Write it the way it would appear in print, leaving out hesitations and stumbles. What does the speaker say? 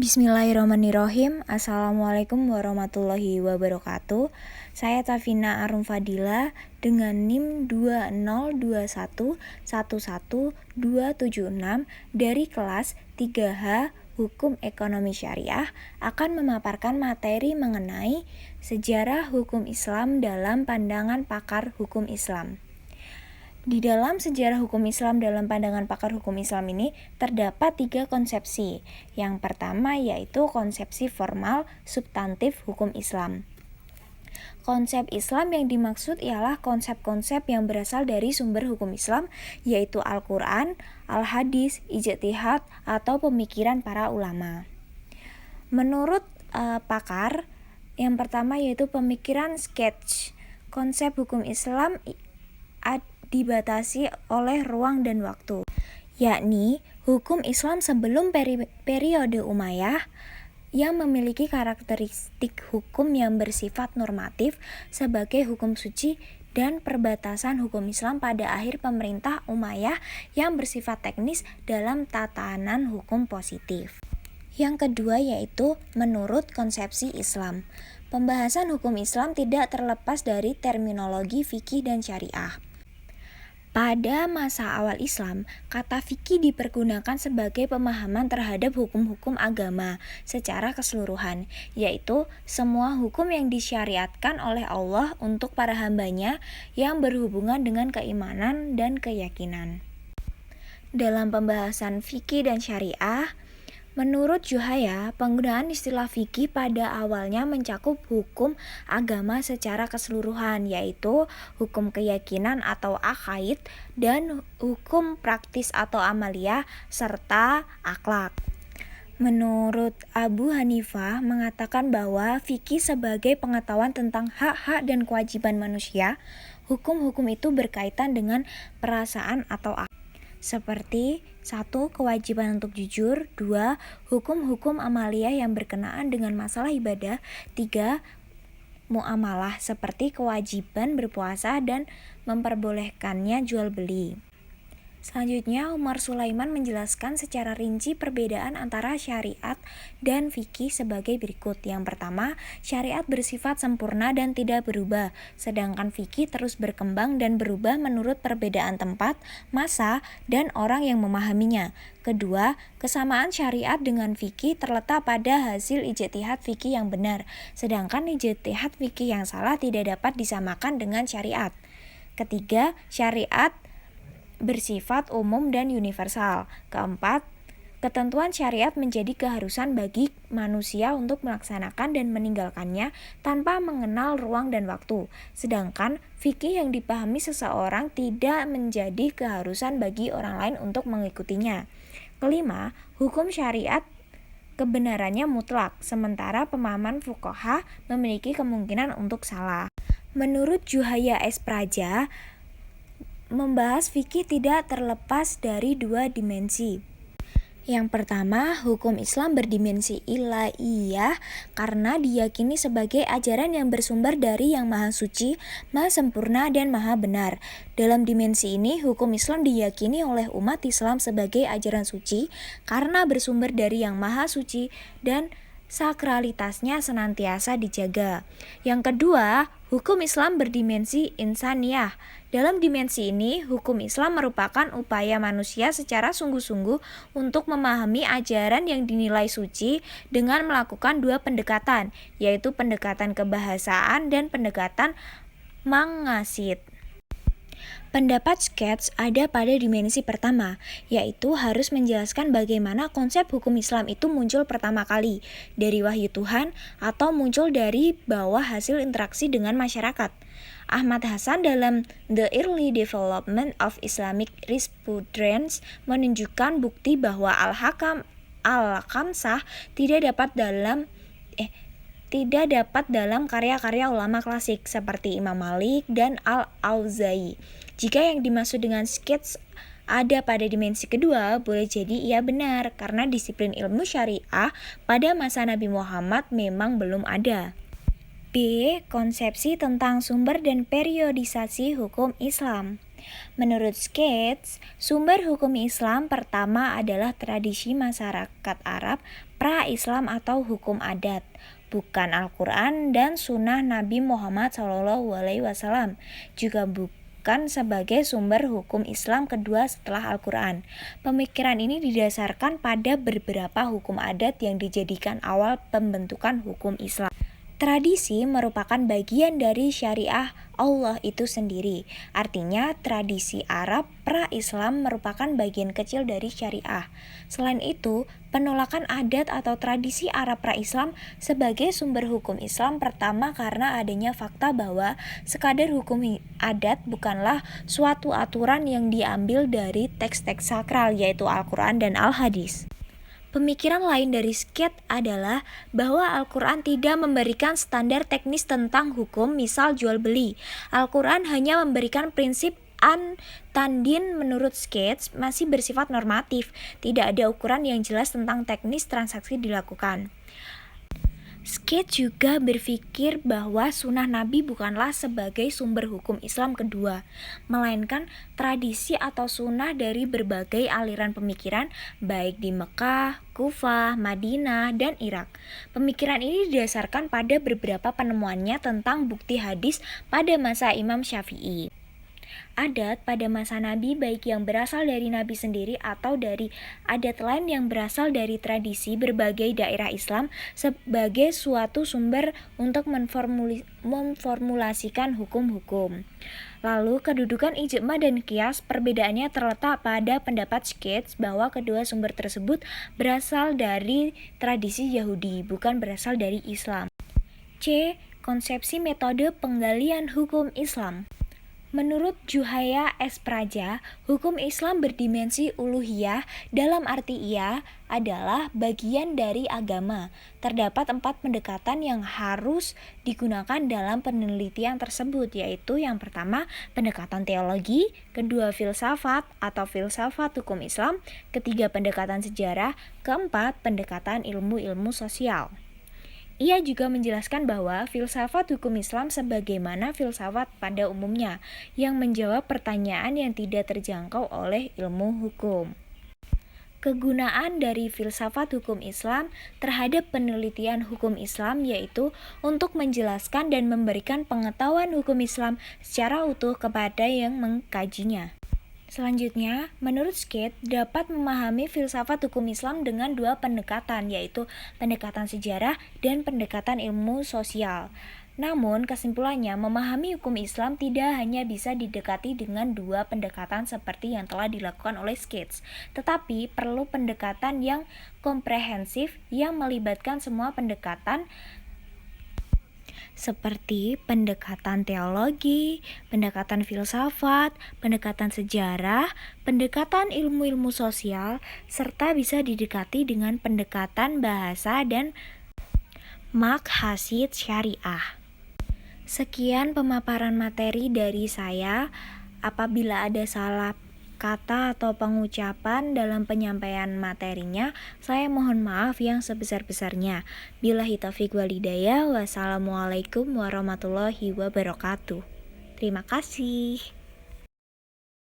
Bismillahirrahmanirrahim. Assalamualaikum warahmatullahi wabarakatuh. Saya Tafina Arum Fadila dengan NIM 202111276 dari kelas 3H Hukum Ekonomi Syariah akan memaparkan materi mengenai sejarah hukum Islam dalam pandangan pakar hukum Islam. Di dalam sejarah hukum Islam dalam pandangan pakar hukum Islam ini terdapat 3 konsepsi. Yang pertama yaitu konsepsi formal substantif hukum Islam. Konsep Islam yang dimaksud ialah konsep-konsep yang berasal dari sumber hukum Islam, yaitu Al-Quran, Al-Hadis, Ijtihad, atau pemikiran para ulama. Menurut pakar, yang pertama yaitu pemikiran sketch. Konsep hukum Islam dibatasi oleh ruang dan waktu, yakni hukum Islam sebelum periode Umayyah yang memiliki karakteristik hukum yang bersifat normatif sebagai hukum suci, dan perbatasan hukum Islam pada akhir pemerintah Umayyah yang bersifat teknis dalam tatanan hukum positif. Yang kedua yaitu menurut konsepsi Islam. Pembahasan hukum Islam tidak terlepas dari terminologi fikih dan syariah. Pada masa awal Islam, kata fikih dipergunakan sebagai pemahaman terhadap hukum-hukum agama secara keseluruhan, yaitu semua hukum yang disyariatkan oleh Allah untuk para hambanya yang berhubungan dengan keimanan dan keyakinan. Dalam pembahasan fikih dan syariah, menurut Juhaya, penggunaan istilah fikih pada awalnya mencakup hukum agama secara keseluruhan, yaitu hukum keyakinan atau aqaid dan hukum praktis atau amaliyah serta akhlak. Menurut Abu Hanifah mengatakan bahwa fikih sebagai pengetahuan tentang hak-hak dan kewajiban manusia. Hukum-hukum itu berkaitan dengan perasaan atau akhlak. Seperti 1. Kewajiban untuk jujur. 2. Hukum-hukum amaliyah yang berkenaan dengan masalah ibadah. 3. Muamalah seperti kewajiban berpuasa dan memperbolehkannya jual beli. Selanjutnya, Umar Sulaiman menjelaskan secara rinci perbedaan antara syariat dan fikih sebagai berikut. Yang pertama, syariat bersifat sempurna dan tidak berubah, sedangkan fikih terus berkembang dan berubah menurut perbedaan tempat, masa, dan orang yang memahaminya. Kedua, kesamaan syariat dengan fikih terletak pada hasil ijtihad fikih yang benar, sedangkan ijtihad fikih yang salah tidak dapat disamakan dengan syariat. Ketiga, syariat bersifat umum dan universal. Keempat, ketentuan syariat menjadi keharusan bagi manusia untuk melaksanakan dan meninggalkannya tanpa mengenal ruang dan waktu. Sedangkan fikih yang dipahami seseorang tidak menjadi keharusan bagi orang lain untuk mengikutinya. Kelima, hukum syariat kebenarannya mutlak, sementara pemahaman fuqaha memiliki kemungkinan untuk salah. Menurut Juhaya S. Praja, membahas fikih tidak terlepas dari 2 dimensi. Yang pertama, hukum Islam berdimensi ilahiyah karena diyakini sebagai ajaran yang bersumber dari Yang Maha Suci, Maha Sempurna, dan Maha Benar. Dalam dimensi ini, hukum Islam diyakini oleh umat Islam sebagai ajaran suci karena bersumber dari Yang Maha Suci dan sakralitasnya senantiasa dijaga. Yang kedua, hukum Islam berdimensi insaniyah. Dalam dimensi ini, hukum Islam merupakan upaya manusia secara sungguh-sungguh untuk memahami ajaran yang dinilai suci dengan melakukan 2 pendekatan, yaitu pendekatan kebahasaan dan pendekatan maqasid. Pendapat sketch ada pada dimensi pertama, yaitu harus menjelaskan bagaimana konsep hukum Islam itu muncul pertama kali, dari wahyu Tuhan atau muncul dari bawah hasil interaksi dengan masyarakat. Ahmad Hasan dalam The Early Development of Islamic Jurisprudence menunjukkan bukti bahwa al-khamsah tidak dapat dalam karya-karya ulama klasik seperti Imam Malik dan Al-Auza'i. Jika yang dimaksud dengan sketch ada pada dimensi kedua, boleh jadi ia benar karena disiplin ilmu syariah pada masa Nabi Muhammad memang belum ada. B. Konsepsi tentang sumber dan periodisasi hukum Islam. Menurut Sketch, sumber hukum Islam pertama adalah tradisi masyarakat Arab pra-Islam atau hukum adat, bukan Al-Quran dan Sunnah Nabi Muhammad SAW, juga bukan sebagai sumber hukum Islam kedua setelah Al-Quran. Pemikiran ini didasarkan pada beberapa hukum adat yang dijadikan awal pembentukan hukum Islam. Tradisi merupakan bagian dari syariah Allah itu sendiri. Artinya, tradisi Arab pra-Islam merupakan bagian kecil dari syariah. Selain itu, penolakan adat atau tradisi Arab pra-Islam sebagai sumber hukum Islam pertama karena adanya fakta bahwa sekadar hukum adat bukanlah suatu aturan yang diambil dari teks-teks sakral yaitu Al-Quran dan Al-Hadis. Pemikiran lain dari Skate adalah bahwa Al-Quran tidak memberikan standar teknis tentang hukum, misal jual beli. Al-Quran hanya memberikan prinsip an-tandin. Menurut Skate masih bersifat normatif, tidak ada ukuran yang jelas tentang teknis transaksi dilakukan. Skate juga berpikir bahwa sunnah Nabi bukanlah sebagai sumber hukum Islam kedua, melainkan tradisi atau sunnah dari berbagai aliran pemikiran baik di Mekah, Kufah, Madinah, dan Irak. Pemikiran ini didasarkan pada beberapa penemuannya tentang bukti hadis pada masa Imam Syafi'i. Adat pada masa Nabi baik yang berasal dari Nabi sendiri atau dari adat lain yang berasal dari tradisi berbagai daerah Islam sebagai suatu sumber untuk memformulasikan hukum-hukum. Lalu kedudukan ijma dan qiyas perbedaannya terletak pada pendapat Skate bahwa kedua sumber tersebut berasal dari tradisi Yahudi, bukan berasal dari Islam. C. Konsepsi metode penggalian hukum Islam. Menurut Juhaya S. Praja, hukum Islam berdimensi uluhiyah dalam arti ia adalah bagian dari agama. Terdapat 4 pendekatan yang harus digunakan dalam penelitian tersebut, yaitu yang pertama pendekatan teologi, kedua filsafat atau filsafat hukum Islam, ketiga pendekatan sejarah, keempat pendekatan ilmu-ilmu sosial. Ia juga menjelaskan bahwa filsafat hukum Islam sebagaimana filsafat pada umumnya yang menjawab pertanyaan yang tidak terjangkau oleh ilmu hukum. Kegunaan dari filsafat hukum Islam terhadap penelitian hukum Islam yaitu untuk menjelaskan dan memberikan pengetahuan hukum Islam secara utuh kepada yang mengkajinya. Selanjutnya, menurut Skate dapat memahami filsafat hukum Islam dengan 2 pendekatan, yaitu pendekatan sejarah dan pendekatan ilmu sosial. Namun, kesimpulannya, memahami hukum Islam tidak hanya bisa didekati dengan 2 pendekatan seperti yang telah dilakukan oleh Skate, tetapi perlu pendekatan yang komprehensif yang melibatkan semua pendekatan seperti pendekatan teologi, pendekatan filsafat, pendekatan sejarah, pendekatan ilmu-ilmu sosial, serta bisa didekati dengan pendekatan bahasa dan maqasid syariah. Sekian pemaparan materi dari saya. Apabila ada salah kata atau pengucapan dalam penyampaian materinya, saya mohon maaf yang sebesar-besarnya. Billahi taufiq wal hidayah. Wassalamualaikum warahmatullahi wabarakatuh. Terima kasih.